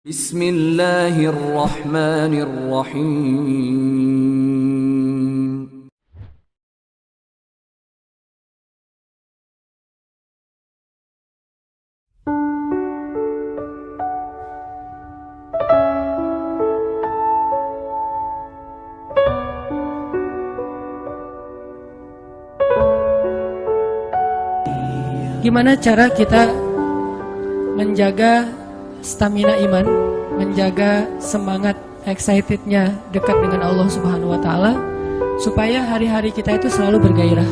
Bismillahirrahmanirrahim. Gimana cara kita menjaga stamina iman, menjaga semangat excitednya dekat dengan Allah Subhanahu wa Ta'ala, supaya hari-hari kita itu selalu bergairah,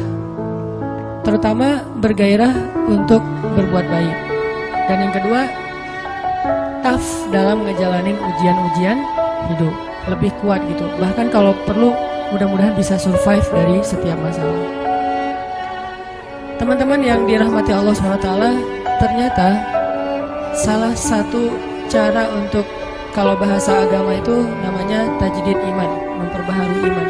terutama bergairah untuk berbuat baik. Dan yang kedua, tough dalam ngejalanin ujian-ujian hidup, lebih kuat gitu. Bahkan kalau perlu, mudah-mudahan bisa survive dari setiap masalah. Teman-teman yang dirahmati Allah SWT, ternyata salah satu cara untuk, kalau bahasa agama itu namanya tajdid iman, memperbaharui iman.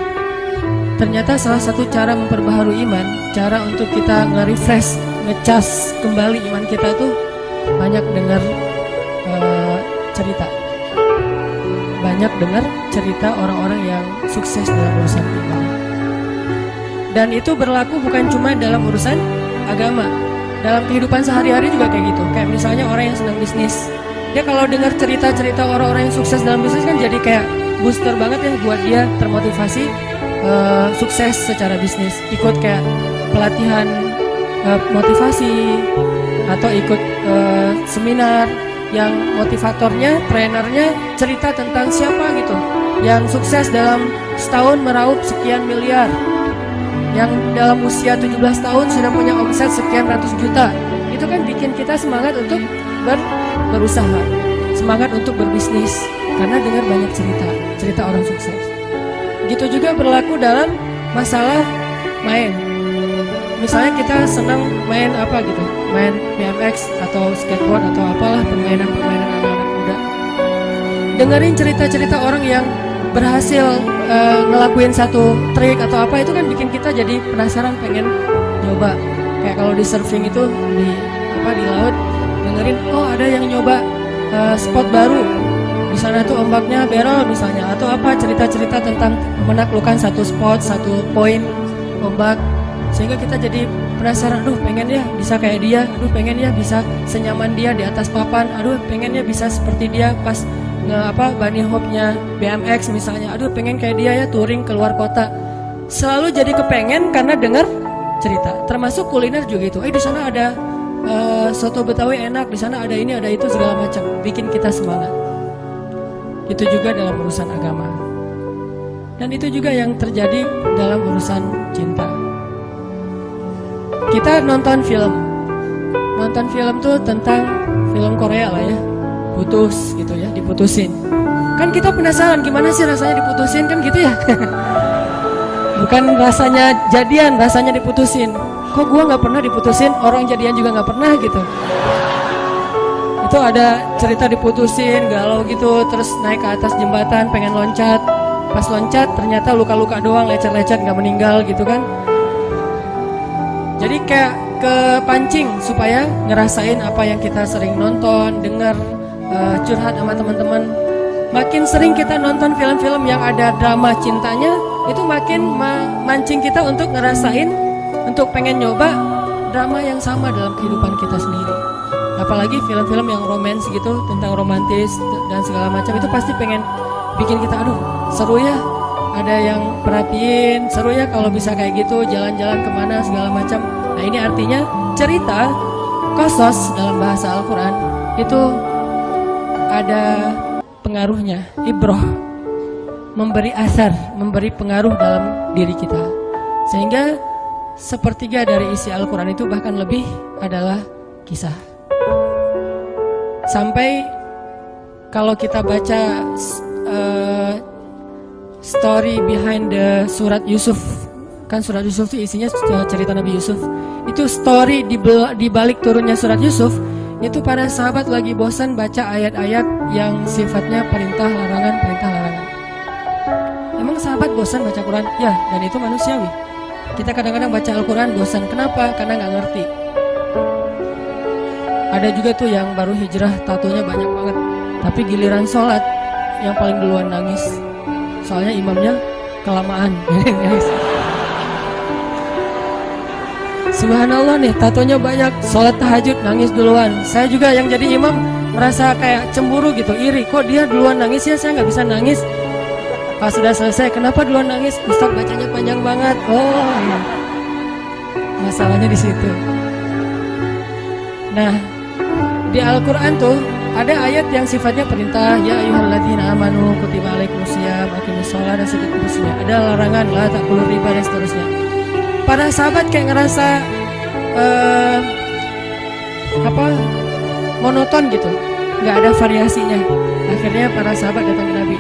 Ternyata salah satu cara memperbaharui iman, cara untuk kita nge-refresh, ngecas kembali iman kita itu banyak dengar cerita. Banyak dengar cerita orang-orang yang sukses dalam urusan iman. Dan itu berlaku bukan cuma dalam urusan agama, dalam kehidupan sehari-hari juga kayak gitu. Kayak misalnya orang yang senang bisnis, dia kalau dengar cerita-cerita orang-orang yang sukses dalam bisnis kan jadi kayak booster banget ya buat dia termotivasi sukses secara bisnis. Ikut kayak pelatihan motivasi atau ikut seminar yang motivatornya, trainernya cerita tentang siapa gitu yang sukses dalam setahun meraup sekian miliar, yang dalam usia 17 tahun sudah punya omset sekian ratus juta. Itu kan bikin kita semangat untuk berusaha, semangat untuk berbisnis, karena dengar banyak cerita orang sukses. Gitu juga berlaku dalam masalah main. Misalnya kita senang main apa gitu, main BMX atau skateboard atau apalah, permainan-permainan anak-anak muda. Dengerin cerita-cerita orang yang berhasil ngelakuin satu trik atau apa, itu kan bikin kita jadi penasaran, pengen nyoba. Kayak kalau di surfing itu di laut, dengerin oh ada yang nyoba spot baru di sana tuh ombaknya barrel misalnya, atau apa cerita-cerita tentang menaklukkan satu spot, satu poin ombak, sehingga kita jadi penasaran, aduh pengen ya bisa kayak dia, aduh pengen ya bisa senyaman dia di atas papan, aduh pengen ya bisa seperti dia pas bunny hop-nya BMX misalnya, aduh pengen kayak dia ya touring keluar kota. Selalu jadi kepengen karena dengar cerita. Termasuk kuliner juga itu. Di sana ada soto Betawi enak, di sana ada ini, ada itu segala macam. Bikin kita semangat. Itu juga dalam urusan agama. Dan itu juga yang terjadi dalam urusan cinta. Kita nonton film. Nonton film tuh tentang film Korea lah ya. Putus gitu ya, diputusin. Kan kita penasaran gimana sih rasanya diputusin, kan gitu ya. Bukan rasanya jadian, rasanya diputusin. Kok gua gak pernah diputusin, orang jadian juga gak pernah gitu. Itu ada cerita diputusin, galau gitu, terus naik ke atas jembatan pengen loncat. Pas loncat ternyata luka-luka doang, lecet-lecet, gak meninggal gitu kan. Jadi kayak kepancing supaya ngerasain apa yang kita sering nonton, dengar, curhat sama teman-teman. Makin sering kita nonton film-film yang ada drama cintanya, itu makin mancing kita untuk ngerasain, untuk pengen nyoba drama yang sama dalam kehidupan kita sendiri. Apalagi film-film yang romance gitu, tentang romantis dan segala macam, itu pasti pengen bikin kita, aduh seru ya, ada yang perhatiin, seru ya kalau bisa kayak gitu, jalan-jalan kemana segala macam. Nah ini artinya cerita qasas dalam bahasa Al-Quran itu ada pengaruhnya, ibroh, memberi asar, memberi pengaruh dalam diri kita. Sehingga sepertiga dari isi Al-Quran itu bahkan lebih adalah kisah. Sampai kalau kita baca story behind the surat Yusuf, kan surat Yusuf itu isinya cerita Nabi Yusuf. Itu story di balik turunnya surat Yusuf. Itu para sahabat lagi bosan baca ayat-ayat yang sifatnya perintah larangan. Emang sahabat bosan baca Quran? Ya, dan itu manusiawi. Kita kadang-kadang baca Al-Quran bosan. Kenapa? Karena nggak ngerti. Ada juga tuh yang baru hijrah, tatonya banyak banget. Tapi giliran sholat yang paling duluan nangis. Soalnya imamnya kelamaan. Subhanallah nih, tatonya banyak, sholat tahajud nangis duluan. Saya juga yang jadi imam merasa kayak cemburu gitu, iri. Kok dia duluan nangis ya, saya nggak bisa nangis. Pas sudah selesai, kenapa duluan nangis? Ustaz bacanya panjang banget. Oh, iya. Masalahnya di situ. Nah, di Al-Quran tuh ada ayat yang sifatnya perintah, ya ayyuhalladzina amanu kutiba alaikumusiyam aqimus shalah dan seterusnya. Ada larangan la ta'kulur riba dan seterusnya. Para sahabat kayak ngerasa monoton gitu, nggak ada variasinya. Akhirnya para sahabat datang ke Nabi,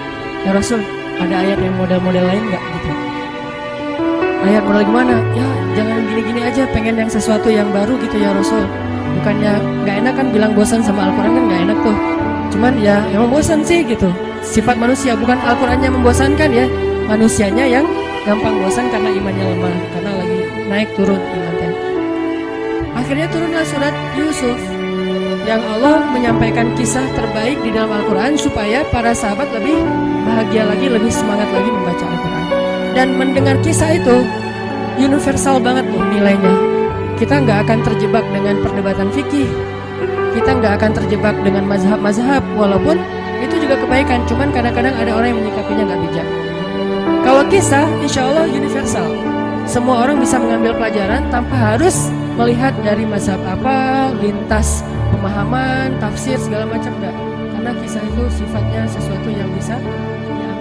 ya Rasul, ada ayat yang model-model lain nggak gitu? Ayat model gimana? Ya jangan gini-gini aja, pengen yang sesuatu yang baru gitu ya Rasul. Bukannya nggak enak kan bilang bosan sama Al-Quran, kan nggak enak tuh. Cuman ya emang bosan sih gitu. Sifat manusia, bukan Al-Qurannya membosankan ya, manusianya yang gampang bosan karena imannya lemah, karena lagi naik turun imannya. Akhirnya turunlah surat Yusuf yang Allah menyampaikan kisah terbaik di dalam Al-Quran supaya para sahabat lebih bahagia lagi, lebih semangat lagi membaca Al-Quran. Dan mendengar kisah itu universal banget tuh nilainya. Kita nggak akan terjebak dengan perdebatan fikih, kita nggak akan terjebak dengan mazhab-mazhab, walaupun itu juga kebaikan. Cuman kadang-kadang ada orang yang menyikapinya nggak bijak. Kalau kisah, insya Allah universal. Semua orang bisa mengambil pelajaran tanpa harus melihat dari mazhab apa, lintas pemahaman, tafsir, segala macam enggak. Karena kisah itu sifatnya sesuatu yang bisa diambil.